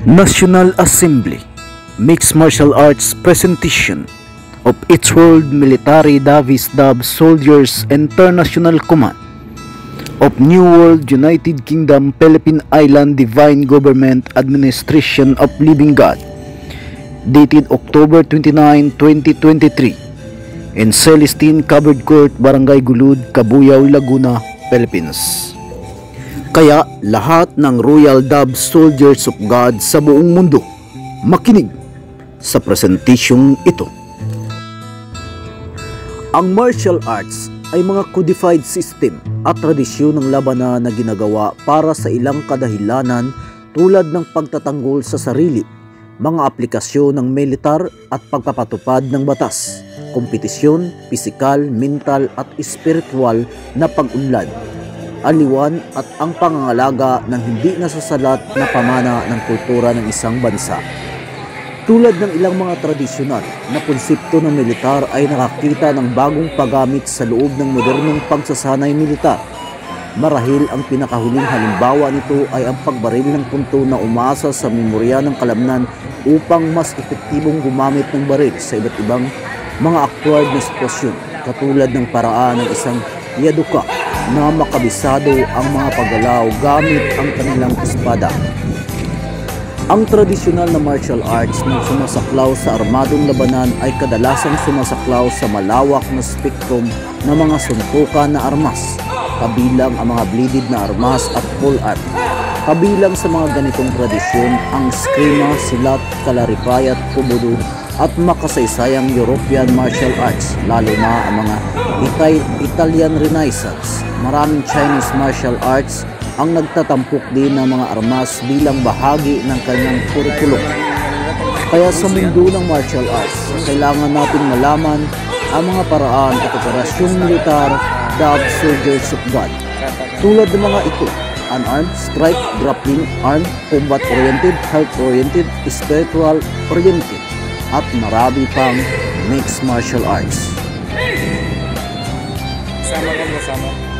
National Assembly Mixed Martial Arts presentation of its World Military Davis Dub Soldiers International Command of New World United Kingdom Philippine Island Divine Government Administration of Living God, dated October 29, 2023 in Celestine Covered Court, Barangay Gulud, Cabuyao, Laguna, Philippines. Kaya lahat ng Royal Dub Soldiers of God sa buong mundo makinig sa presentasyong ito. Ang martial arts ay mga codified system at tradisyon ng labanan na ginagawa para sa ilang kadahilanan tulad ng pagtatanggol sa sarili, mga aplikasyon ng militar at pagpapatupad ng batas, kompetisyon, pisikal, mental at espiritual na pag-unlad, aliwan at ang pangangalaga ng hindi nasasalat na pamana ng kultura ng isang bansa. Tulad ng ilang mga tradisyonal na konsepto ng militar ay nakakita ng bagong paggamit sa loob ng modernong pagsasanay militar. Marahil ang pinakahuling halimbawa nito ay ang pagbaril ng punto na umasa sa memorya ng kalamnan upang mas epektibong gumamit ng baril sa iba't ibang mga aktwal na sitwasyon, katulad ng paraan ng isang yaduka na makabisado ang mga paggalaw gamit ang kanilang espada. Ang tradisyonal na martial arts na sumasaklaw sa armadong labanan ay kadalasang sumasaklaw sa malawak na spektrum ng mga suntukan na armas, kabilang ang mga bladed na armas at pole arm. Kabilang sa mga ganitong tradisyon ang eskrima, silat, kalaripay at kubudo at makasaysayang European martial arts, lalo na ang mga Italian Renaissance. Maraming Chinese martial arts ang nagtatampok din ng mga armas bilang bahagi ng kanyang kurikulum. Kaya sa mundo ng martial arts, kailangan natin malaman ang mga paraan at operasyong militar Dub Soldiers of God. Tulad ng mga ito: unarmed, strike, grappling, armed, combat-oriented, health-oriented, spiritual-oriented, at marami pang mixed martial arts. Sama.